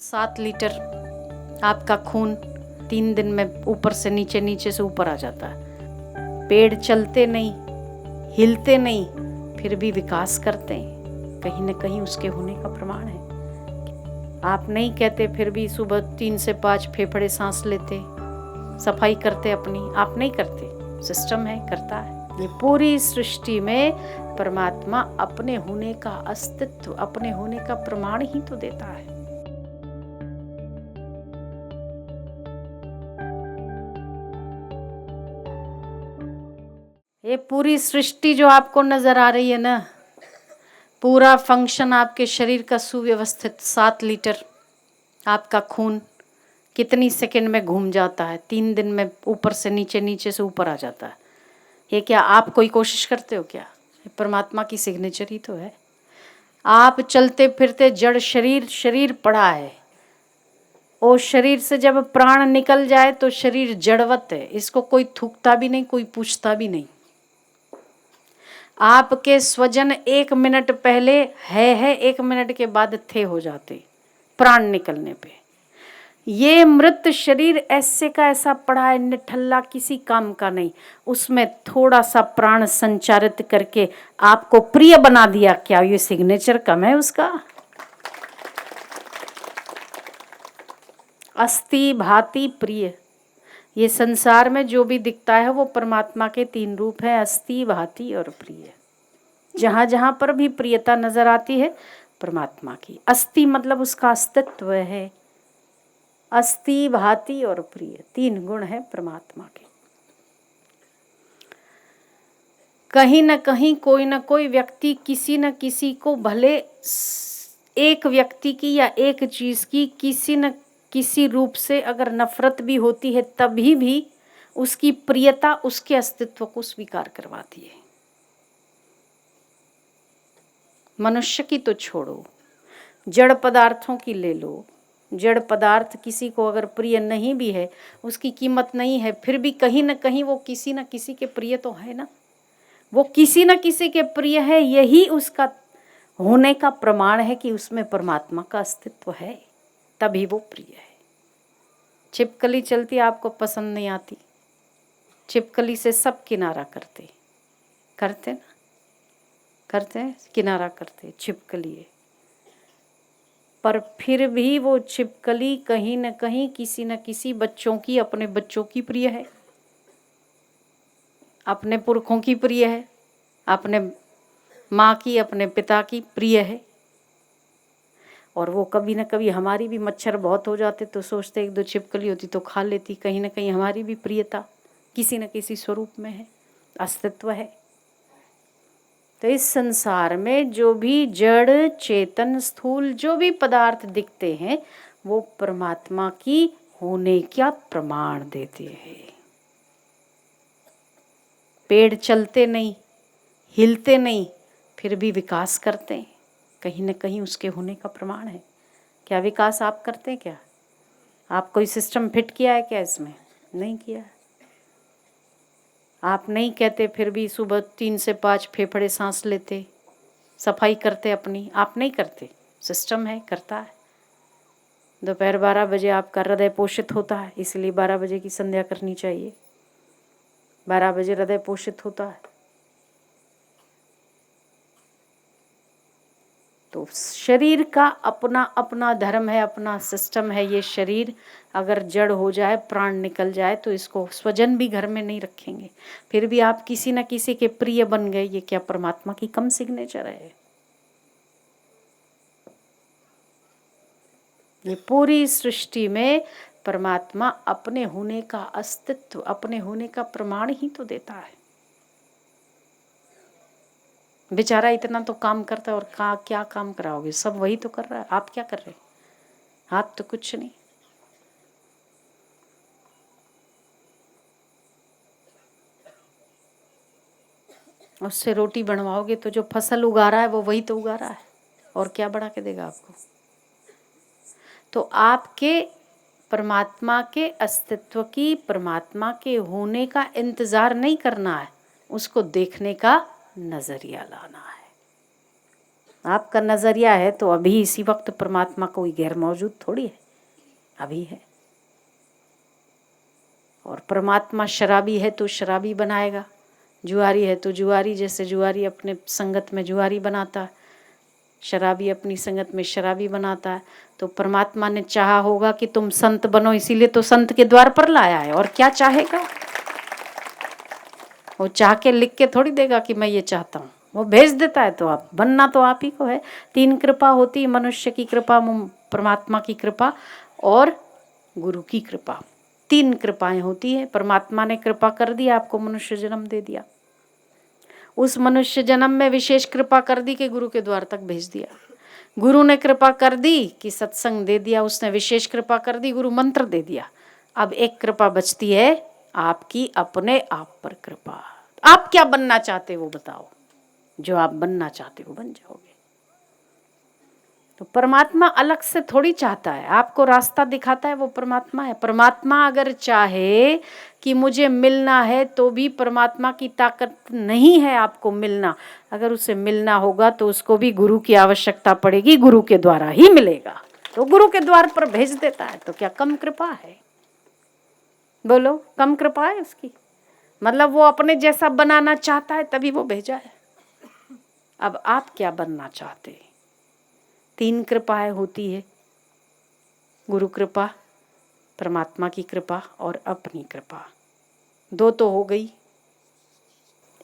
7 litre आपका खून 3 दिन में ऊपर से नीचे, नीचे से ऊपर आ जाता है। पेड़ चलते नहीं, हिलते नहीं, फिर भी विकास करते हैं, कहीं न कहीं उसके होने का प्रमाण है। आप नहीं कहते, फिर भी सुबह 3 से 5 फेफड़े सांस लेते, सफाई करते अपनी, आप नहीं करते, सिस्टम है, करता है। ये पूरी सृष्टि में परमात्मा अपने होने का अस्तित्व, अपने होने का प्रमाण ही तो देता है। ये पूरी सृष्टि जो आपको नजर आ रही है ना, पूरा फंक्शन आपके शरीर का सुव्यवस्थित। 7 लीटर आपका खून कितनी सेकंड में घूम जाता है, 3 दिन में ऊपर से नीचे, नीचे से ऊपर आ जाता है। ये क्या आप कोई कोशिश करते हो क्या? ये परमात्मा की सिग्नेचर ही तो है। आप चलते फिरते जड़ शरीर पड़ा है, और शरीर से जब प्राण निकल जाए तो शरीर जड़वत है, इसको कोई थूकता भी नहीं, कोई पूछता भी नहीं। आपके स्वजन 1 मिनट पहले है 1 मिनट के बाद थे हो जाते प्राण निकलने पे। ये मृत शरीर ऐसे का ऐसा पड़ा है, निठल्ला, किसी काम का नहीं। उसमें थोड़ा सा प्राण संचारित करके आपको प्रिय बना दिया। क्या ये सिग्नेचर कम है उसका? अस्ति भाति प्रिय। ये संसार में जो भी दिखता है वो परमात्मा के 3 रूप हैं, अस्ति, भाति और प्रिय। जहाँ जहाँ पर भी प्रियता नजर आती है परमात्मा की। अस्ति मतलब उसका अस्तित्व है। अस्ति, भाति और प्रिय 3 गुण है परमात्मा के। कहीं न कहीं कोई न कोई व्यक्ति किसी न किसी को, भले एक व्यक्ति की या एक चीज की किसी न किसी रूप से अगर नफरत भी होती है, तभी भी उसकी प्रियता उसके अस्तित्व को स्वीकार करवाती है। मनुष्य की तो छोड़ो, जड़ पदार्थों की ले लो। जड़ पदार्थ किसी को अगर प्रिय नहीं भी है, उसकी कीमत नहीं है, फिर भी कहीं न कहीं वो किसी न किसी के प्रिय तो है ना। वो किसी न किसी के प्रिय है, यही उसका होने का प्रमाण है कि उसमें परमात्मा का अस्तित्व है, तभी वो प्रिय है। छिपकली चलती आपको पसंद नहीं आती, छिपकली से सब किनारा करते ना, करते हैं, किनारा करते, छिपकली है। पर फिर भी वो छिपकली कहीं न कहीं किसी न किसी बच्चों की, अपने बच्चों की प्रिय है, अपने पुरखों की प्रिय है, अपने माँ की, अपने पिता की प्रिय है। और वो कभी न कभी हमारी भी, मच्छर बहुत हो जाते तो सोचते 1-2 छिपकली होती तो खा लेती। कहीं न कहीं हमारी भी प्रियता किसी न किसी स्वरूप में है, अस्तित्व है। तो इस संसार में जो भी जड़, चेतन, स्थूल जो भी पदार्थ दिखते हैं, वो परमात्मा की होने का प्रमाण देते हैं। पेड़ चलते नहीं, हिलते नहीं, फिर भी विकास करते हैं, कहीं न कहीं उसके होने का प्रमाण है। क्या विकास आप करते हैं क्या? आप कोई सिस्टम फिट किया है क्या इसमें? नहीं किया। आप नहीं कहते, फिर भी सुबह 3 से 5 फेफड़े सांस लेते, सफाई करते अपनी, आप नहीं करते, सिस्टम है, करता है। दोपहर 12 बजे आपका हृदय पोषित होता है, इसलिए 12 बजे की संध्या करनी चाहिए। 12 बजे हृदय पोषित होता है। तो शरीर का अपना अपना धर्म है, अपना सिस्टम है। ये शरीर अगर जड़ हो जाए, प्राण निकल जाए, तो इसको स्वजन भी घर में नहीं रखेंगे, फिर भी आप किसी न किसी के प्रिय बन गए। ये क्या परमात्मा की कम सिग्नेचर है? ये पूरी सृष्टि में परमात्मा अपने होने का अस्तित्व, अपने होने का प्रमाण ही तो देता है। बेचारा इतना तो काम करता है, और क्या काम कराओगे? सब वही तो कर रहा है, आप क्या कर रहे हैं? आप तो कुछ नहीं। उससे रोटी बनवाओगे तो जो फसल उगा रहा है वो वही तो उगा रहा है, और क्या बढ़ा के देगा आपको? तो आपके परमात्मा के अस्तित्व की, परमात्मा के होने का इंतजार नहीं करना है, उसको देखने का नजरिया लाना है। आपका नजरिया है तो अभी इसी वक्त परमात्मा कोई गैर मौजूद थोड़ी है, अभी है। और परमात्मा शराबी है तो शराबी बनाएगा, जुआरी है तो जुआरी, जैसे जुआरी अपने संगत में जुआरी बनाता है, शराबी अपनी संगत में शराबी बनाता है। तो परमात्मा ने चाहा होगा कि तुम संत बनो, इसीलिए तो संत के द्वार पर लाया है। और क्या चाहेगा वो? चाह के लिख के थोड़ी देगा कि मैं ये चाहता हूँ, वो भेज देता है। तो आप बनना तो आप ही को है। 3 कृपा होती है, मनुष्य की कृपा, परमात्मा की कृपा और गुरु की कृपा। 3 कृपाएं होती है। परमात्मा ने कृपा कर दी, आपको मनुष्य जन्म दे दिया। उस मनुष्य जन्म में विशेष कृपा कर दी कि गुरु के द्वार तक भेज दिया। गुरु ने कृपा कर दी कि सत्संग दे दिया, उसने विशेष कृपा कर दी, गुरु मंत्र दे दिया। अब एक कृपा बचती है आपकी अपने आप पर कृपा। आप क्या बनना चाहते हो वो बताओ, जो आप बनना चाहते हो बन जाओगे। तो परमात्मा अलग से थोड़ी चाहता है, आपको रास्ता दिखाता है, वो परमात्मा है। परमात्मा अगर चाहे कि मुझे मिलना है तो भी परमात्मा की ताकत नहीं है आपको मिलना। अगर उसे मिलना होगा तो उसको भी गुरु की आवश्यकता पड़ेगी, गुरु के द्वारा ही मिलेगा। तो गुरु के द्वार पर भेज देता है। तो क्या कम कृपा है? बोलो, कम कृपा है उसकी? मतलब वो अपने जैसा बनाना चाहता है तभी वो भेजा है। अब आप क्या बनना चाहते हैं? 3 कृपाएं होती है, गुरु कृपा, परमात्मा की कृपा और अपनी कृपा। 2 तो हो गई,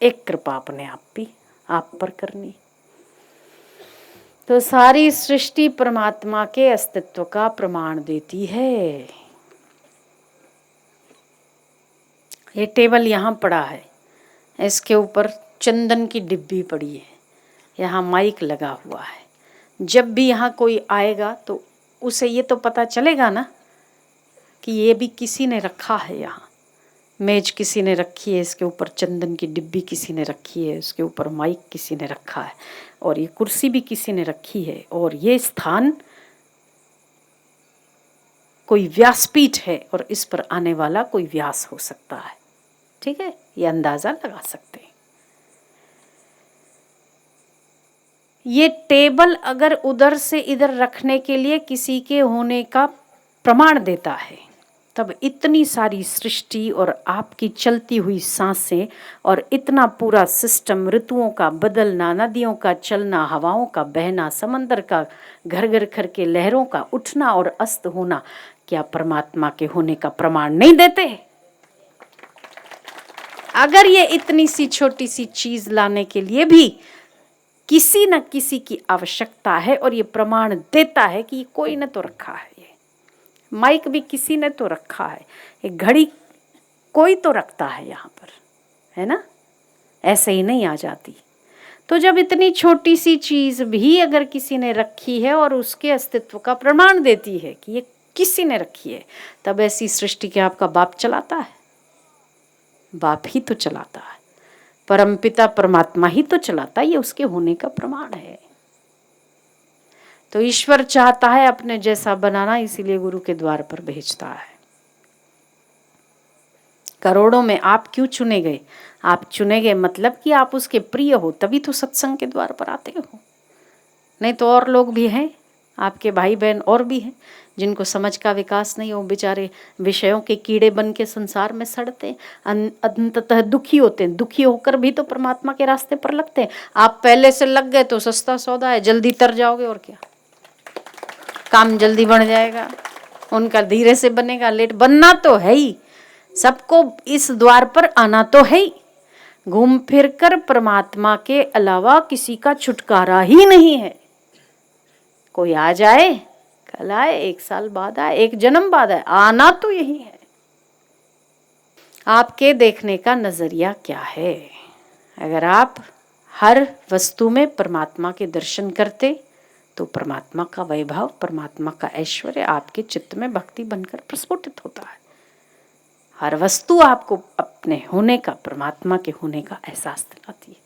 एक कृपा अपने आप भी आप पर करनी। तो सारी सृष्टि परमात्मा के अस्तित्व का प्रमाण देती है। ये टेबल यहाँ पड़ा है, इसके ऊपर चंदन की डिब्बी पड़ी है, यहाँ माइक लगा हुआ है। जब भी यहाँ कोई आएगा तो उसे ये तो पता चलेगा ना कि ये भी किसी ने रखा है। यहाँ मेज किसी ने रखी है, इसके ऊपर चंदन की डिब्बी किसी ने रखी है, इसके ऊपर माइक किसी ने रखा है, और ये कुर्सी भी किसी ने रखी है, और ये स्थान कोई व्यासपीठ है और इस पर आने वाला कोई व्यास हो सकता है। ठीक है, ये अंदाजा लगा सकते हैं। ये टेबल अगर उधर से इधर रखने के लिए किसी के होने का प्रमाण देता है, तब इतनी सारी सृष्टि और आपकी चलती हुई सांसें और इतना पूरा सिस्टम, ऋतुओं का बदलना, नदियों का चलना, हवाओं का बहना, समंदर का घर घर करके लहरों का उठना और अस्त होना, क्या परमात्मा के होने का प्रमाण नहीं देते? अगर ये इतनी सी छोटी सी चीज लाने के लिए भी किसी न किसी की आवश्यकता है, और ये प्रमाण देता है कि कोई ने तो रखा है। ये माइक भी किसी ने तो रखा है, एक घड़ी कोई तो रखता है यहाँ पर, है ना? ऐसे ही नहीं आ जाती। तो जब इतनी छोटी सी चीज भी अगर किसी ने रखी है और उसके अस्तित्व का प्रमाण देती है कि ये किसी ने रखी है, तब ऐसी सृष्टि के आपका बाप चलाता है? बाप ही तो चलाता है, परमपिता परमात्मा ही तो चलाता है, ये उसके होने का प्रमाण है। तो ईश्वर चाहता है अपने जैसा बनाना, इसीलिए गुरु के द्वार पर भेजता है। करोड़ों में आप क्यों चुने गए? आप चुने गए मतलब कि आप उसके प्रिय हो, तभी तो सत्संग के द्वार पर आते हो। नहीं तो और लोग भी हैं, आपके भाई बहन और भी हैं जिनको समझ का विकास नहीं हो, बेचारे विषयों के कीड़े बन के संसार में सड़ते, अंततः दुखी होते हैं। दुखी होकर भी तो परमात्मा के रास्ते पर लगते हैं। आप पहले से लग गए तो सस्ता सौदा है, जल्दी तर जाओगे, और क्या, काम जल्दी बढ़ जाएगा। उनका धीरे से बनेगा, लेट बनना तो है ही, सबको इस द्वार पर आना तो है ही। घूम फिर कर परमात्मा के अलावा किसी का छुटकारा ही नहीं है। कोई आ जाए, कल आए, 1 साल बाद आए, 1 जन्म बाद आए, आना तो यही है। आपके देखने का नजरिया क्या है? अगर आप हर वस्तु में परमात्मा के दर्शन करते तो परमात्मा का वैभव, परमात्मा का ऐश्वर्य आपके चित्त में भक्ति बनकर प्रस्फुटित होता है। हर वस्तु आपको अपने होने का, परमात्मा के होने का एहसास दिलाती है।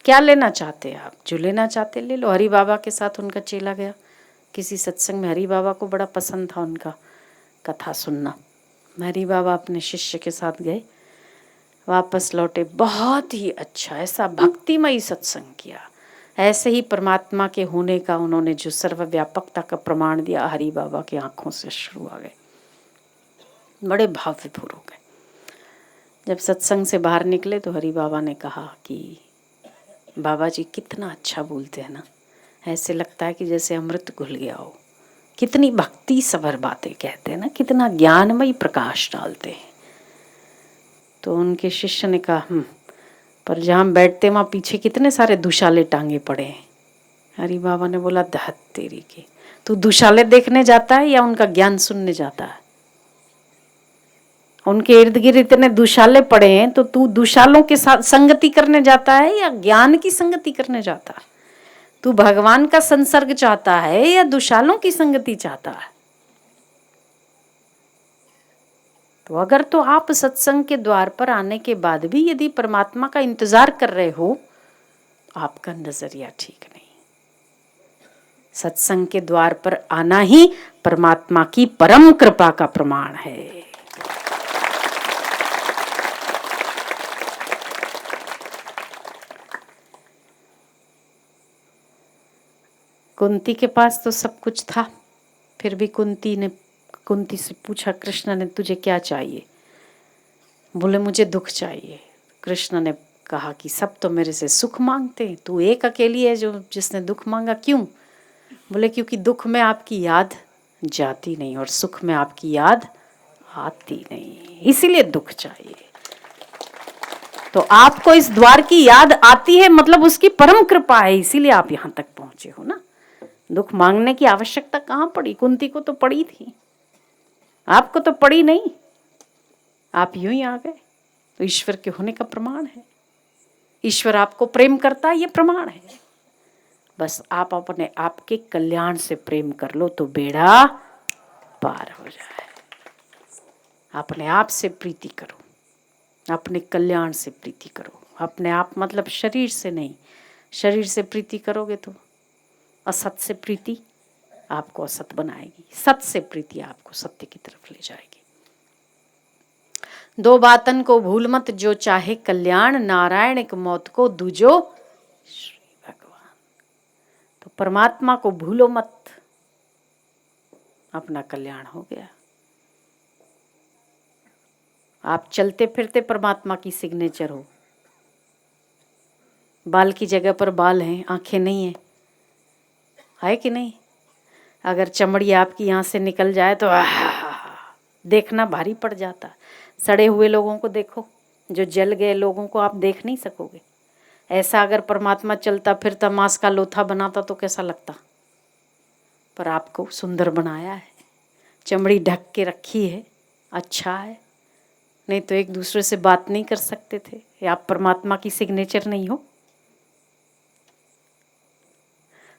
क्या लेना चाहते हैं आप? जो लेना चाहते ले लो। हरि बाबा के साथ उनका चेला गया किसी सत्संग में, हरि बाबा को बड़ा पसंद था उनका कथा सुनना। हरि बाबा अपने शिष्य के साथ गए, वापस लौटे, बहुत ही अच्छा, ऐसा भक्तिमयी सत्संग किया। ऐसे ही परमात्मा के होने का उन्होंने जो सर्वव्यापकता का प्रमाण दिया, हरि बाबा की आंखों से शुरू आ गए, बड़े भाव विभोर हो गए। जब सत्संग से बाहर निकले तो हरि बाबा ने कहा कि बाबा जी कितना अच्छा बोलते हैं ना, ऐसे लगता है कि जैसे अमृत घुल गया हो। कितनी भक्ति सभर बातें कहते हैं ना, कितना ज्ञानमयी प्रकाश डालते हैं। तो उनके शिष्य ने कहा पर जहाँ बैठते वहाँ पीछे कितने सारे दुशाले टांगे पड़े हैं। हरि बाबा ने बोला धत तेरी की, तू दुशाले देखने जाता है या उनका ज्ञान सुनने जाता है? उनके इर्द गिर्द इतने दुशाले पड़े हैं, तो तू दुशालों के साथ संगति करने जाता है या ज्ञान की संगति करने जाता है? तू भगवान का संसर्ग चाहता है या दुशालों की संगति चाहता है? तो अगर तो आप सत्संग के द्वार पर आने के बाद भी यदि परमात्मा का इंतजार कर रहे हो, आपका नजरिया ठीक नहीं। सत्संग के द्वार पर आना ही परमात्मा की परम कृपा का प्रमाण है। कुंती के पास तो सब कुछ था, फिर भी कुंती से पूछा, कृष्ण ने तुझे क्या चाहिए? बोले मुझे दुख चाहिए। कृष्ण ने कहा कि सब तो मेरे से सुख मांगते हैं, तू एक अकेली है जो जिसने दुख मांगा, क्यों? बोले क्योंकि दुख में आपकी याद जाती नहीं और सुख में आपकी याद आती नहीं, इसीलिए दुख चाहिए। तो आपको इस द्वार की याद आती है, मतलब उसकी परम कृपा है, इसीलिए आप यहाँ तक पहुंचे हो ना। दुख मांगने की आवश्यकता कहाँ पड़ी? कुंती को तो पड़ी थी, आपको तो पड़ी नहीं, आप यूं ही आ गए। तो ईश्वर के होने का प्रमाण है, ईश्वर आपको प्रेम करता है, ये प्रमाण है। बस आप अपने आपके कल्याण से प्रेम कर लो तो बेड़ा पार हो जाए। अपने आप से प्रीति करो, अपने कल्याण से प्रीति करो। अपने आप मतलब शरीर से नहीं, शरीर से प्रीति करोगे तो असत से प्रीति आपको असत बनाएगी, सत से प्रीति आपको सत्य की तरफ ले जाएगी। दो बातन को भूल मत, जो चाहे कल्याण, नारायण एक मौत को दूजो श्री भगवान। तो परमात्मा को भूलो मत, अपना कल्याण हो गया। आप चलते फिरते परमात्मा की सिग्नेचर हो। बाल की जगह पर बाल हैं, आंखें नहीं है कि नहीं? अगर चमड़ी आपकी यहाँ से निकल जाए तो देखना भारी पड़ जाता। सड़े हुए लोगों को देखो, जो जल गए लोगों को आप देख नहीं सकोगे। ऐसा अगर परमात्मा चलता फिरता मांस का लोथा बनाता तो कैसा लगता? पर आपको सुंदर बनाया है, चमड़ी ढक के रखी है, अच्छा है। नहीं तो एक दूसरे से बात नहीं कर सकते थे। या आप परमात्मा की सिग्नेचर नहीं हो?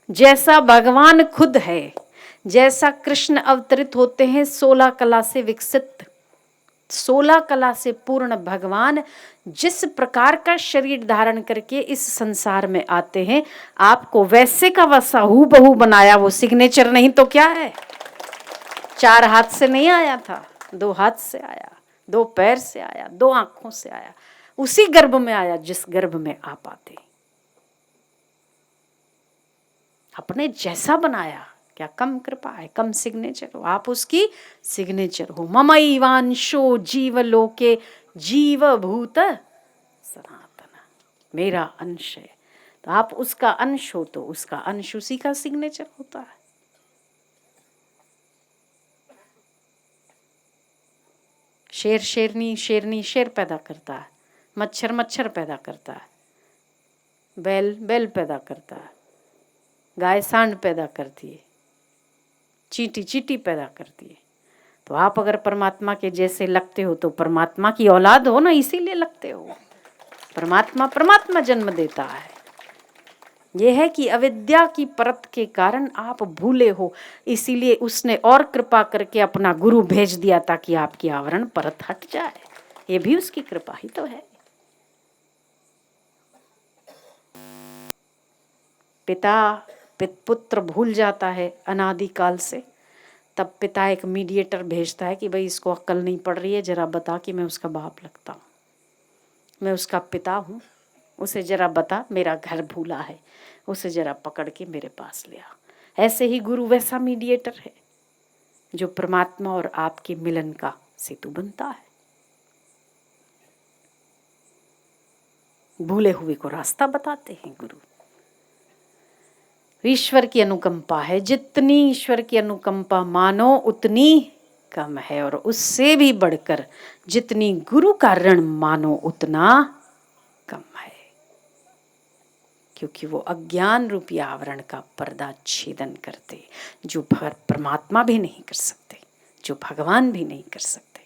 जैसा भगवान खुद है, जैसा कृष्ण अवतरित होते हैं 16 कला से विकसित, 16 कला से पूर्ण भगवान जिस प्रकार का शरीर धारण करके इस संसार में आते हैं, आपको वैसे का वैसा हूबहू बनाया। वो सिग्नेचर नहीं तो क्या है? 4 हाथ से नहीं आया था, 2 हाथ से आया, 2 पैर से आया, 2 आंखों से आया, उसी गर्भ में आया जिस गर्भ में आप आते। अपने जैसा बनाया, क्या कम कृपा है, कम सिग्नेचर हो? आप उसकी सिग्नेचर हो। ममैवांशो जीवलोके जीवभूत सनातन, मेरा अंश है। तो आप उसका अंश हो तो उसका अंश उसी का सिग्नेचर होता है। शेर शेरनी, शेरनी शेर पैदा करता है, मच्छर मच्छर पैदा करता है, बैल बैल पैदा करता है, गाय सांड पैदा करती है, चींटी चींटी पैदा करती है। तो आप अगर परमात्मा के जैसे लगते हो तो परमात्मा की औलाद हो ना, इसीलिए लगते हो। परमात्मा जन्म देता है। यह है कि अविद्या की परत के कारण आप भूले हो, इसीलिए उसने और कृपा करके अपना गुरु भेज दिया ताकि आपकी आवरण परत हट जाए। ये भी उसकी कृपा ही तो है। पुत्र भूल जाता है अनादिकाल से, तब पिता एक मीडिएटर भेजता है कि भाई इसको अक्ल नहीं पड़ रही है, जरा बता कि मैं उसका बाप लगता हूँ। मैं उसका पिता हूँ, उसे जरा बता, मेरा घर भूला है, उसे जरा पकड़ के मेरे पास ले आ। ऐसे ही गुरु वैसा मीडिएटर है जो परमात्मा और आपके मिलन का सेतु बनता है। भूले हुए को रास्ता बताते हैं गुरु। ईश्वर की अनुकंपा है, जितनी ईश्वर की अनुकंपा मानो उतनी कम है, और उससे भी बढ़कर जितनी गुरु का ऋण मानो उतना कम है, क्योंकि वो अज्ञान रूपी आवरण का पर्दा छेदन करते, जो परमात्मा भी नहीं कर सकते, जो भगवान भी नहीं कर सकते।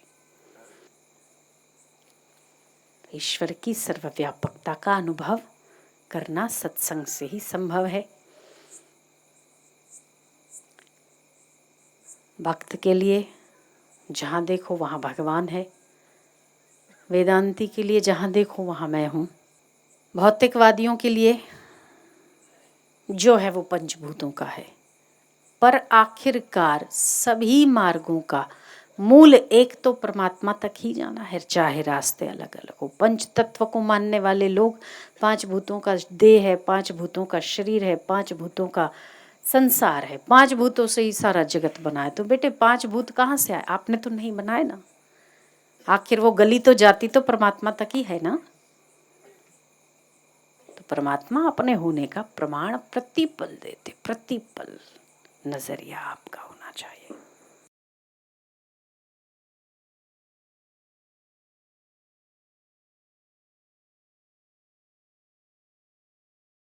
ईश्वर की सर्वव्यापकता का अनुभव करना सत्संग से ही संभव है। भक्त के लिए जहाँ देखो वहाँ भगवान है, वेदांती के लिए जहाँ देखो वहाँ मैं हूँ, भौतिकवादियों के लिए जो है वो पंचभूतों का है, पर आखिरकार सभी मार्गों का मूल एक तो परमात्मा तक ही जाना है, चाहे रास्ते अलग अलग हो। पंच तत्व को मानने वाले लोग पांच भूतों का देह है, पांच भूतों का शरीर है, पांच भूतों का संसार है, पांच भूतों से ही सारा जगत बना है। तो बेटे पांच भूत कहाँ से आए? आपने तो नहीं बनाए ना। आखिर वो गली तो जाती तो परमात्मा तक ही है ना। तो परमात्मा अपने होने का प्रमाण प्रतिपल देते, प्रतिपल नजरिया आपका होना चाहिए।